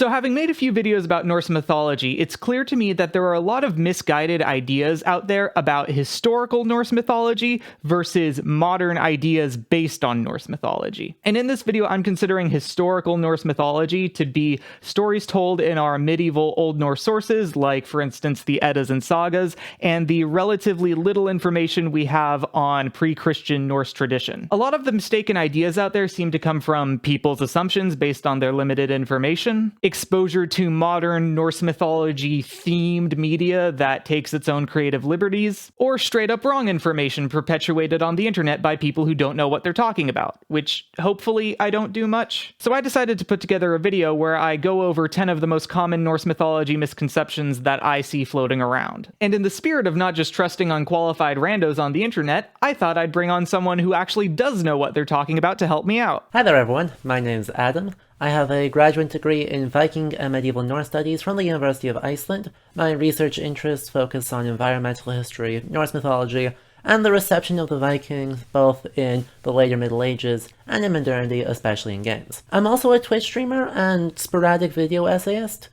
So having made a few videos about Norse mythology, it's clear to me that there are a lot of misguided ideas out there about historical Norse mythology versus modern ideas based on Norse mythology. And in this video, I'm considering historical Norse mythology to be stories told in our medieval Old Norse sources, like for instance the Eddas and Sagas, and the relatively little information we have on pre-Christian Norse tradition. A lot of the mistaken ideas out there seem to come from people's assumptions based on their limited information, exposure to modern Norse mythology themed media that takes its own creative liberties, or straight up wrong information perpetuated on the internet by people who don't know what they're talking about, which hopefully I don't do much. So I decided to put together a video where I go over 10 of the most common Norse mythology misconceptions that I see floating around. And in the spirit of not just trusting unqualified randos on the internet, I thought I'd bring on someone who actually does know what they're talking about to help me out. Hi there everyone, my name's Adam. I have a graduate degree in Viking and Medieval Norse Studies from the University of Iceland. My research interests focus on environmental history, Norse mythology, and the reception of the Vikings, both in the later Middle Ages and in modernity, especially in games. I'm also a Twitch streamer and sporadic video essayist,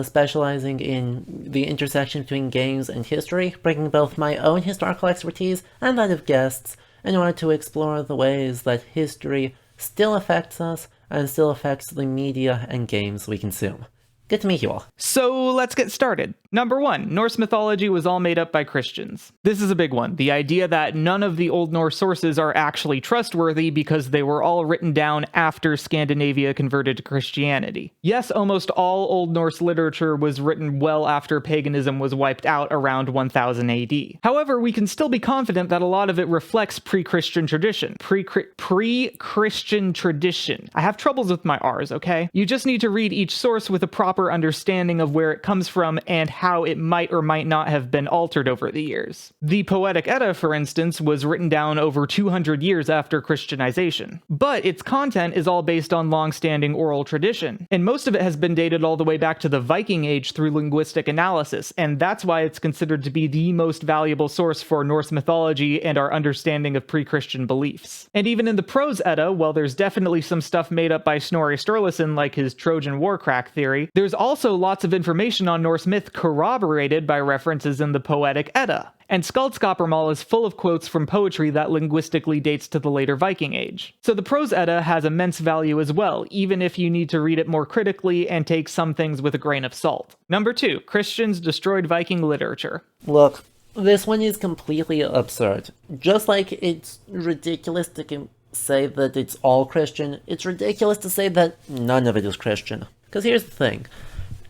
specializing in the intersection between games and history, bringing both my own historical expertise and that of guests in order to explore the ways that history still affects us and still affects the media and games we consume. Good to meet you all. So let's get started. Number 1, Norse mythology was all made up by Christians. This is a big one. The idea that none of the Old Norse sources are actually trustworthy because they were all written down after Scandinavia converted to Christianity. Yes, almost all Old Norse literature was written well after paganism was wiped out around 1000 AD. However, we can still be confident that a lot of it reflects pre-Christian tradition. Pre-Christian tradition. I have troubles with my R's, okay? You just need to read each source with a proper understanding of where it comes from and how it might or might not have been altered over the years. The Poetic Edda, for instance, was written down over 200 years after Christianization, but its content is all based on long-standing oral tradition, and most of it has been dated all the way back to the Viking Age through linguistic analysis, and that's why it's considered to be the most valuable source for Norse mythology and our understanding of pre-Christian beliefs. And even in the Prose Edda, while there's definitely some stuff made up by Snorri Sturluson like his Trojan war crack theory, there's also lots of information on Norse myth corroborated by references in the Poetic Edda. And Skaldskaparmal is full of quotes from poetry that linguistically dates to the later Viking Age. So the Prose Edda has immense value as well, even if you need to read it more critically and take some things with a grain of salt. Number 2, Christians destroyed Viking literature. Look, this one is completely absurd. Just like it's ridiculous to say that it's all Christian, it's ridiculous to say that none of it is Christian. Because here's the thing.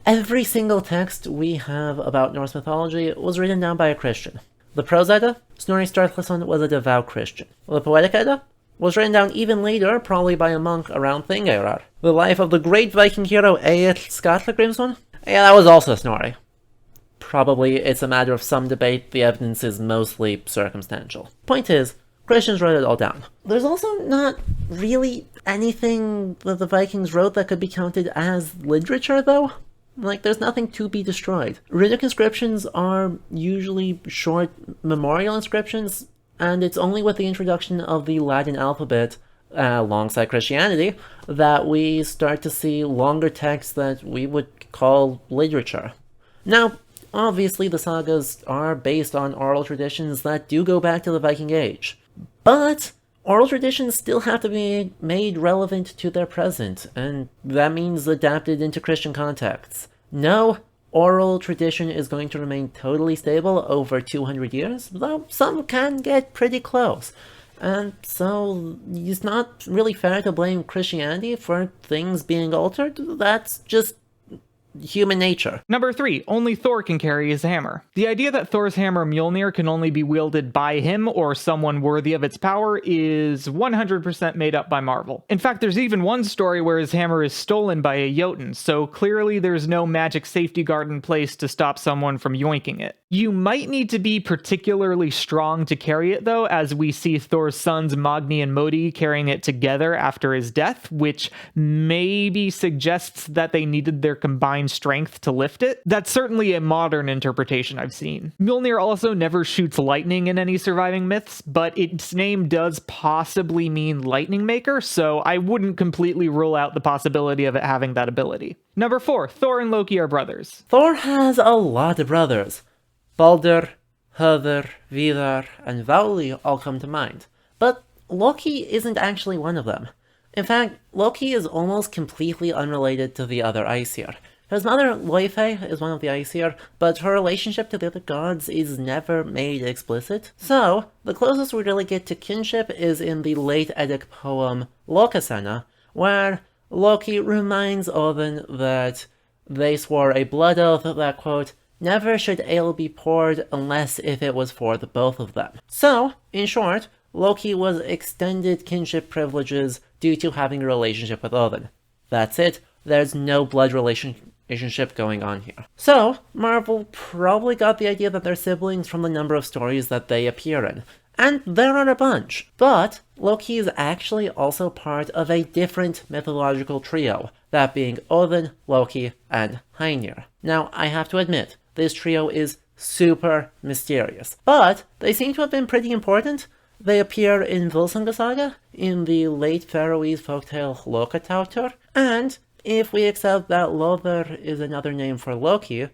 Every single text we have about Norse mythology was written down by a Christian. The Prose Edda, Snorri Sturluson was a devout Christian. The Poetic Edda was written down even later, probably by a monk around Thingeyrar. The life of the great Viking hero Egill Skallagrimsson? Yeah, that was also Snorri. Probably it's a matter of some debate, the evidence is mostly circumstantial. Point is, Christians wrote it all down. There's also not really anything that the Vikings wrote that could be counted as literature, though. Like, there's nothing to be destroyed. Runic inscriptions are usually short memorial inscriptions, and it's only with the introduction of the Latin alphabet, alongside Christianity, that we start to see longer texts that we would call literature. Now, obviously the sagas are based on oral traditions that do go back to the Viking Age, but oral traditions still have to be made relevant to their present, and that means adapted into Christian contexts. No oral tradition is going to remain totally stable over 200 years, though some can get pretty close. And so it's not really fair to blame Christianity for things being altered. That's just human nature. Number 3, only Thor can carry his hammer. The idea that Thor's hammer Mjolnir can only be wielded by him or someone worthy of its power is 100% made up by Marvel. In fact, there's even one story where his hammer is stolen by a Jotun, so clearly there's no magic safety guard in place to stop someone from yoinking it. You might need to be particularly strong to carry it, though, as we see Thor's sons Magni and Modi carrying it together after his death, which maybe suggests that they needed their combined strength to lift it. That's certainly a modern interpretation I've seen. Mjolnir also never shoots lightning in any surviving myths, but its name does possibly mean lightning maker, so I wouldn't completely rule out the possibility of it having that ability. Number 4, Thor and Loki are brothers. Thor has a lot of brothers. Baldur, Höður, Vidar, and Vauli all come to mind. But Loki isn't actually one of them. In fact, Loki is almost completely unrelated to the other Aesir. His mother, Laufey, is one of the Aesir, but her relationship to the other gods is never made explicit. So, the closest we really get to kinship is in the late Eddic poem Lokasenna, where Loki reminds Odin that they swore a blood oath that, quote, never should ale be poured unless if it was for the both of them. So, in short, Loki was extended kinship privileges due to having a relationship with Odin. That's it. There's no blood relationship going on here. So, Marvel probably got the idea that they're siblings from the number of stories that they appear in. And there are a bunch. But Loki is actually also part of a different mythological trio, that being Odin, Loki, and Heinir. Now, I have to admit, this trio is super mysterious, but they seem to have been pretty important. They appear in Volsunga Saga, in the late Faroese folktale Lokatautur, and if we accept that Lothar is another name for Loki,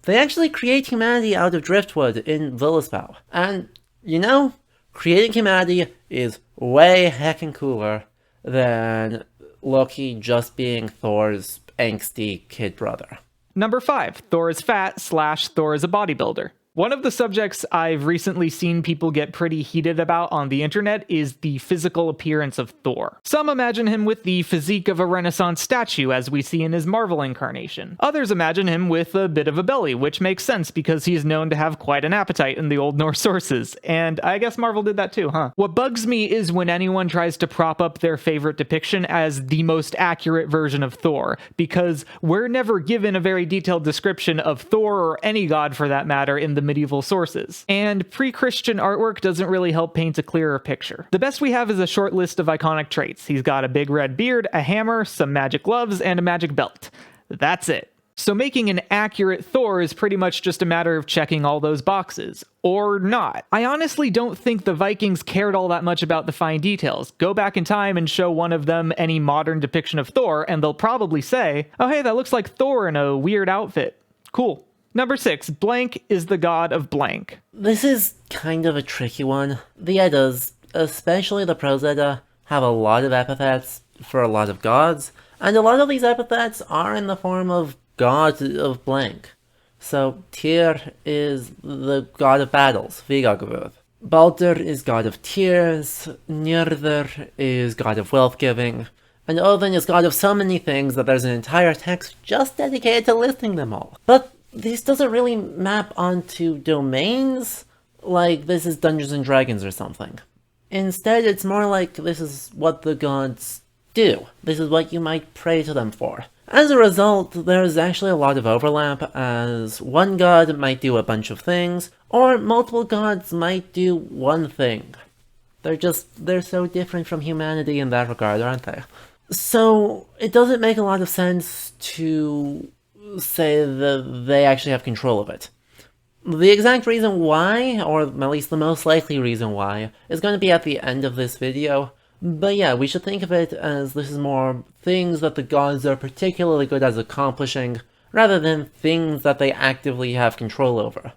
they actually create humanity out of driftwood in Völuspá. And, you know, creating humanity is way heckin' cooler than Loki just being Thor's angsty kid brother. Number 5, Thor is fat / Thor is a bodybuilder. One of the subjects I've recently seen people get pretty heated about on the internet is the physical appearance of Thor. Some imagine him with the physique of a Renaissance statue, as we see in his Marvel incarnation. Others imagine him with a bit of a belly, which makes sense because he's known to have quite an appetite in the Old Norse sources. And I guess Marvel did that too, huh? What bugs me is when anyone tries to prop up their favorite depiction as the most accurate version of Thor, because we're never given a very detailed description of Thor, or any god for that matter, in the medieval sources, and pre-Christian artwork doesn't really help paint a clearer picture. The best we have is a short list of iconic traits. He's got a big red beard, a hammer, some magic gloves, and a magic belt. That's it. So making an accurate Thor is pretty much just a matter of checking all those boxes. Or not. I honestly don't think the Vikings cared all that much about the fine details. Go back in time and show one of them any modern depiction of Thor, and they'll probably say, oh hey, that looks like Thor in a weird outfit. Cool. Number 6, blank is the god of blank. This is kind of a tricky one. The Eddas, especially the Prose Edda, have a lot of epithets for a lot of gods, and a lot of these epithets are in the form of god of blank. So Tyr is the god of battles, Vigagvud. Baldur is god of tears, Njörður is god of wealth-giving, and Odin is god of so many things that there's an entire text just dedicated to listing them all. But this doesn't really map onto domains, like this is Dungeons and Dragons or something. Instead, it's more like this is what the gods do. This is what you might pray to them for. As a result, there's actually a lot of overlap, as one god might do a bunch of things, or multiple gods might do one thing. They're so different from humanity in that regard, aren't they? So, it doesn't make a lot of sense to say that they actually have control of it. The exact reason why, or at least the most likely reason why, is going to be at the end of this video. But yeah, we should think of it as this is more things that the gods are particularly good at accomplishing, rather than things that they actively have control over.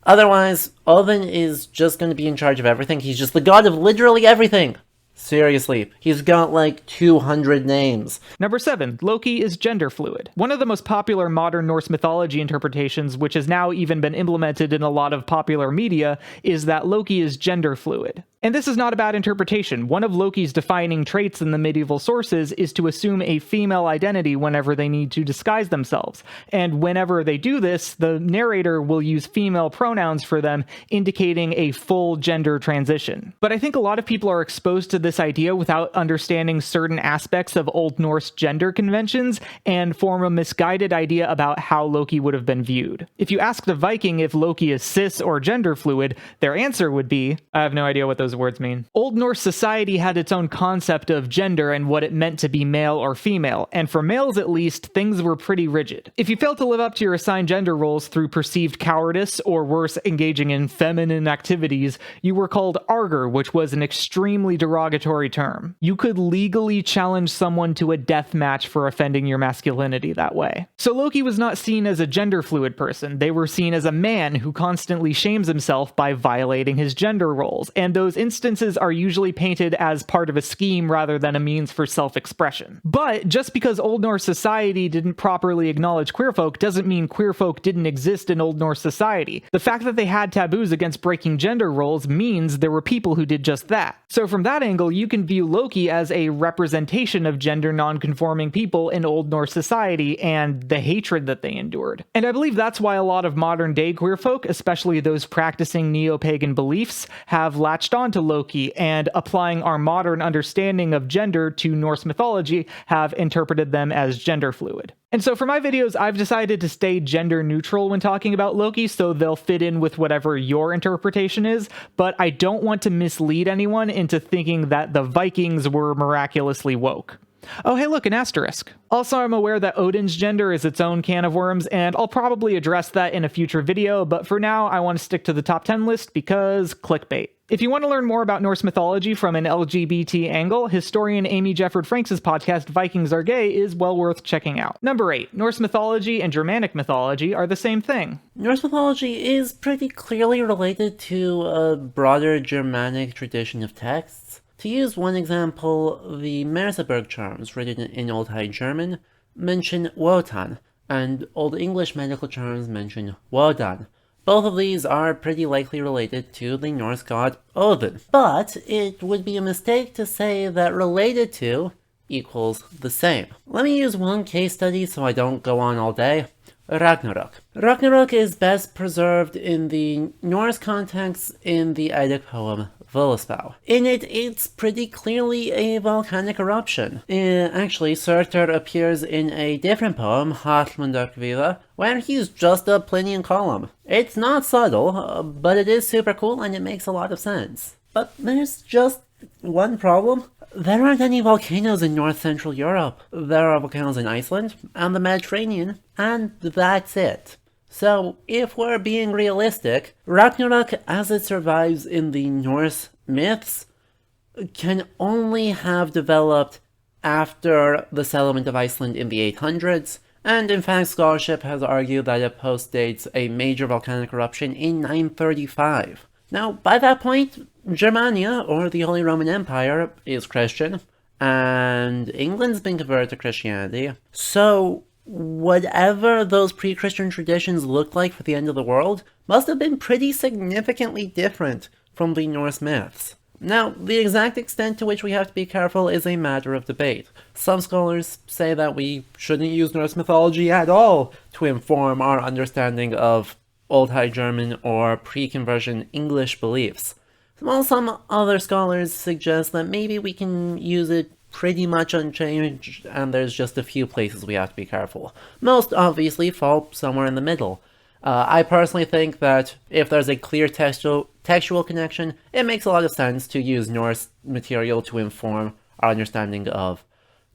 Otherwise, Odin is just going to be in charge of everything. He's just the god of literally everything. Seriously, he's got like 200 names. Number 7, Loki is gender fluid. One of the most popular modern Norse mythology interpretations, which has now even been implemented in a lot of popular media, is that Loki is gender fluid. And this is not a bad interpretation. One of Loki's defining traits in the medieval sources is to assume a female identity whenever they need to disguise themselves. And whenever they do this, the narrator will use female pronouns for them, indicating a full gender transition. But I think a lot of people are exposed to this idea without understanding certain aspects of Old Norse gender conventions and form a misguided idea about how Loki would have been viewed. If you asked a Viking if Loki is cis or gender fluid, their answer would be, I have no idea what those words mean. Old Norse society had its own concept of gender and what it meant to be male or female, and for males at least, things were pretty rigid. If you failed to live up to your assigned gender roles through perceived cowardice, or worse, engaging in feminine activities, you were called Arger, which was an extremely derogatory term. You could legally challenge someone to a death match for offending your masculinity that way. So Loki was not seen as a gender fluid person. They were seen as a man who constantly shames himself by violating his gender roles, and those instances are usually painted as part of a scheme rather than a means for self-expression. But just because Old Norse society didn't properly acknowledge queerfolk doesn't mean queerfolk didn't exist in Old Norse society. The fact that they had taboos against breaking gender roles means there were people who did just that. So from that angle, you can view Loki as a representation of gender non-conforming people in Old Norse society and the hatred that they endured. And I believe that's why a lot of modern-day queerfolk, especially those practicing neo-pagan beliefs, have latched onto Loki and, applying our modern understanding of gender to Norse mythology, have interpreted them as gender fluid. And so for my videos, I've decided to stay gender neutral when talking about Loki, so they'll fit in with whatever your interpretation is, but I don't want to mislead anyone into thinking that the Vikings were miraculously woke. Oh hey look, an asterisk. Also, I'm aware that Odin's gender is its own can of worms, and I'll probably address that in a future video, but for now, I want to stick to the top 10 list because clickbait. If you want to learn more about Norse mythology from an LGBT angle, historian Amy Jefford Franks' podcast Vikings Are Gay is well worth checking out. Number 8. Norse mythology and Germanic mythology are the same thing. Norse mythology is pretty clearly related to a broader Germanic tradition of texts. To use one example, the Merseburg charms, written in Old High German, mention Wotan, and Old English medical charms mention Wodan. Both of these are pretty likely related to the Norse god Odin. But it would be a mistake to say that related to equals the same. Let me use one case study so I don't go on all day. Ragnarok. Ragnarok is best preserved in the Norse context in the Eddic poem Völuspá. In it, it's pretty clearly a volcanic eruption. Actually, Surtur appears in a different poem, Hallmundarkvíða, where he's just a Plinian column. It's not subtle, but it is super cool and it makes a lot of sense. But there's just one problem. There aren't any volcanoes in North Central Europe. There are volcanoes in Iceland and the Mediterranean, and that's it. So, if we're being realistic, Ragnarok as it survives in the Norse myths can only have developed after the settlement of Iceland in the 800s, and in fact scholarship has argued that it postdates a major volcanic eruption in 935. Now, by that point, Germania, or the Holy Roman Empire, is Christian, and England's been converted to Christianity, so whatever those pre-Christian traditions looked like for the end of the world must have been pretty significantly different from the Norse myths. Now, the exact extent to which we have to be careful is a matter of debate. Some scholars say that we shouldn't use Norse mythology at all to inform our understanding of Old High German or pre-conversion English beliefs, while some other scholars suggest that maybe we can use it pretty much unchanged, and there's just a few places we have to be careful. Most obviously fall somewhere in the middle. I personally think that if there's a clear textual connection, it makes a lot of sense to use Norse material to inform our understanding of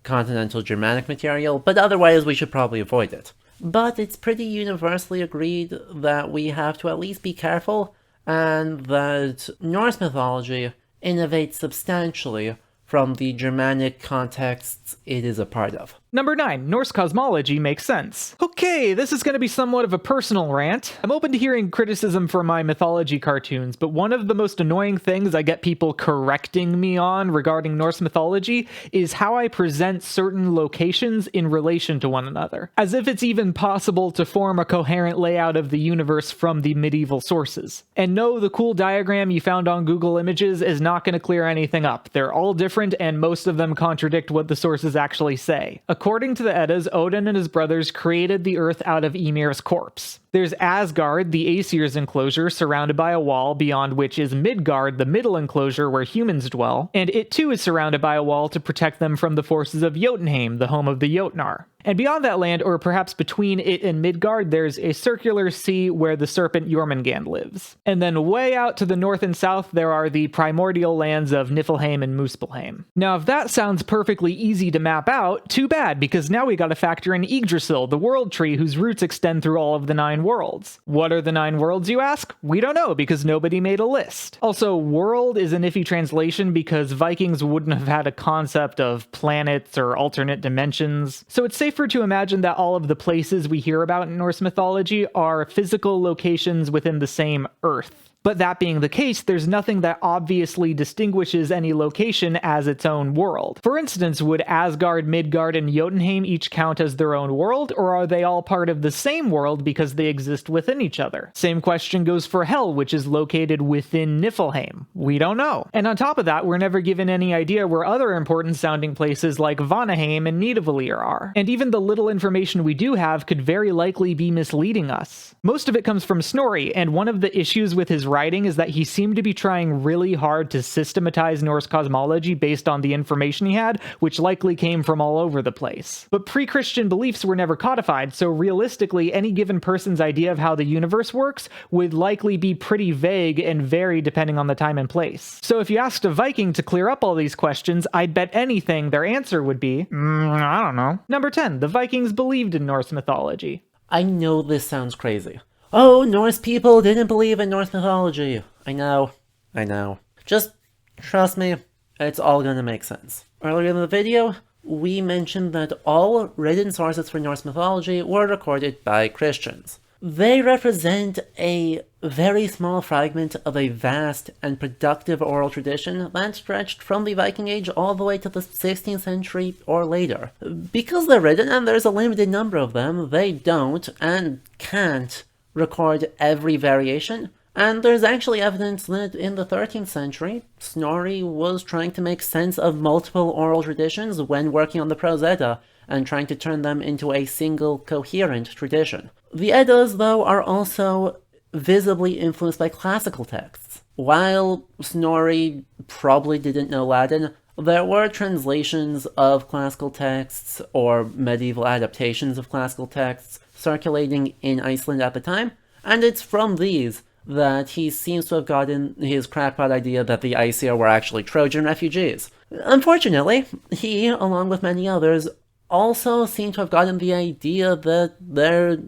continental Germanic material, but otherwise we should probably avoid it. But it's pretty universally agreed that we have to at least be careful, and that Norse mythology innovates substantially from the Germanic contexts it is a part of. Number 9. Norse cosmology makes sense. Okay, this is going to be somewhat of a personal rant. I'm open to hearing criticism for my mythology cartoons, but one of the most annoying things I get people correcting me on regarding Norse mythology is how I present certain locations in relation to one another, as if it's even possible to form a coherent layout of the universe from the medieval sources. And no, the cool diagram you found on Google Images is not going to clear anything up. They're all different, and most of them contradict what the sources actually say. A According to the Eddas, Odin and his brothers created the earth out of Ymir's corpse. There's Asgard, the Aesir's enclosure, surrounded by a wall, beyond which is Midgard, the middle enclosure where humans dwell, and it too is surrounded by a wall to protect them from the forces of Jotunheim, the home of the Jotnar. And beyond that land, or perhaps between it and Midgard, there's a circular sea where the serpent Jormungand lives. And then way out to the north and south, there are the primordial lands of Niflheim and Muspelheim. Now, if that sounds perfectly easy to map out, too bad, because now we gotta factor in Yggdrasil, the world tree whose roots extend through all of the 9 worlds. What are the 9 worlds, you ask? We don't know, because nobody made a list. Also, world is an iffy translation because Vikings wouldn't have had a concept of planets or alternate dimensions, so it's safer to imagine that all of the places we hear about in Norse mythology are physical locations within the same Earth. But that being the case, there's nothing that obviously distinguishes any location as its own world. For instance, would Asgard, Midgard, and Jotunheim each count as their own world, or are they all part of the same world because they exist within each other? Same question goes for Hel, which is located within Niflheim. We don't know. And on top of that, we're never given any idea where other important sounding places like Vanaheim and Nidavellir are. And even the little information we do have could very likely be misleading us. Most of it comes from Snorri, and one of the issues with his writing is that he seemed to be trying really hard to systematize Norse cosmology based on the information he had, which likely came from all over the place. But pre-Christian beliefs were never codified, so realistically, any given person's idea of how the universe works would likely be pretty vague and vary depending on the time and place. So if you asked a Viking to clear up all these questions, I'd bet anything their answer would be, I don't know. Number 10, the Vikings believed in Norse mythology. I know this sounds crazy. Oh, Norse people didn't believe in Norse mythology. I know. Just trust me, it's all gonna make sense. Earlier in the video, we mentioned that all written sources for Norse mythology were recorded by Christians. They represent a very small fragment of a vast and productive oral tradition that stretched from the Viking Age all the way to the 16th century or later. Because they're written and there's a limited number of them, they don't and can't record every variation, and there's actually evidence that in the 13th century, Snorri was trying to make sense of multiple oral traditions when working on the Prose Edda, and trying to turn them into a single coherent tradition. The Eddas, though, are also visibly influenced by classical texts. While Snorri probably didn't know Latin, there were translations of classical texts or medieval adaptations of classical texts circulating in Iceland at the time, and it's from these that he seems to have gotten his crackpot idea that the Aesir were actually Trojan refugees. Unfortunately, he, along with many others, also seemed to have gotten the idea that there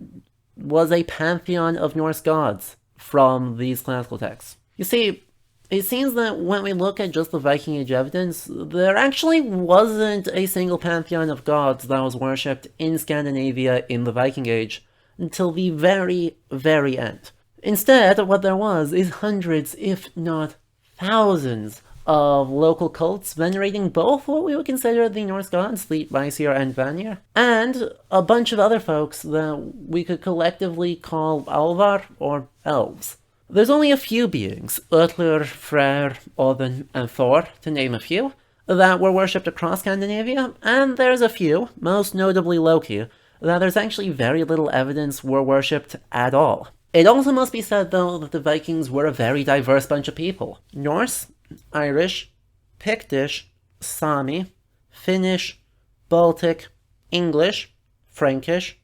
was a pantheon of Norse gods from these classical texts. You see, it seems that when we look at just the Viking Age evidence, there actually wasn't a single pantheon of gods that was worshipped in Scandinavia in the Viking Age until the very, very end. Instead, what there was is hundreds, if not thousands, of local cults venerating both what we would consider the Norse gods, the Aesir and Vanir, and a bunch of other folks that we could collectively call Alvar or elves. There's only a few beings, Ullr, Freyr, Odin, and Thor, to name a few, that were worshipped across Scandinavia, and there's a few, most notably Loki, that there's actually very little evidence were worshipped at all. It also must be said, though, that the Vikings were a very diverse bunch of people. Norse, Irish, Pictish, Sami, Finnish, Baltic, English, Frankish,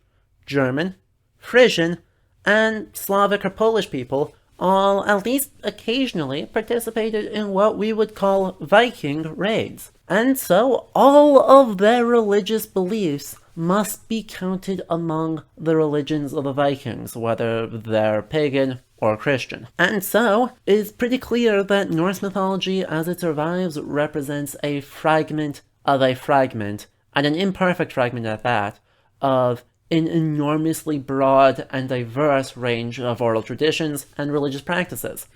German, Frisian, and Slavic or Polish people all, at least occasionally, participated in what we would call Viking raids. And so, all of their religious beliefs must be counted among the religions of the Vikings, whether they're pagan or Christian. And so, it's pretty clear that Norse mythology, as it survives, represents a fragment of a fragment, and an imperfect fragment at that, of an enormously broad and diverse range of oral traditions and religious practices.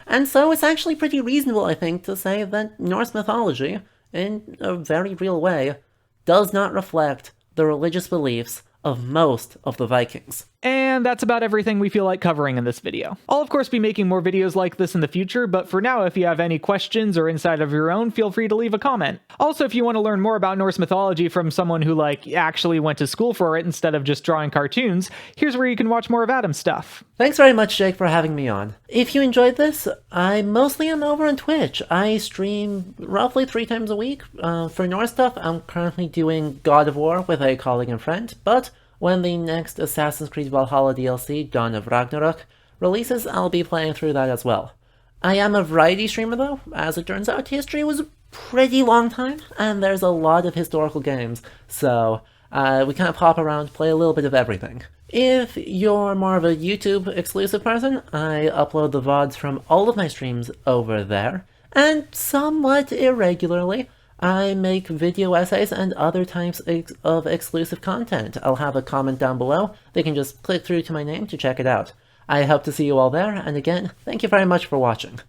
And so it's actually pretty reasonable, I think, to say that Norse mythology, in a very real way, does not reflect the religious beliefs of most of the Vikings. And that's about everything we feel like covering in this video. I'll of course be making more videos like this in the future, but for now, if you have any questions or insight of your own, feel free to leave a comment. Also, if you want to learn more about Norse mythology from someone who actually went to school for it instead of just drawing cartoons, here's where you can watch more of Adam's stuff. Thanks very much, Jake, for having me on. If you enjoyed this, I mostly am over on Twitch. I stream roughly 3 times a week. For Norse stuff, I'm currently doing God of War with a colleague and friend, but when the next Assassin's Creed Valhalla DLC, Dawn of Ragnarok, releases, I'll be playing through that as well. I am a variety streamer though. As it turns out, history was a pretty long time, and there's a lot of historical games, so we kind of pop around, play a little bit of everything. If you're more of a YouTube exclusive person, I upload the VODs from all of my streams over there, and somewhat irregularly, I make video essays and other types of exclusive content. I'll have a comment down below. They can just click through to my name to check it out. I hope to see you all there, and again, thank you very much for watching.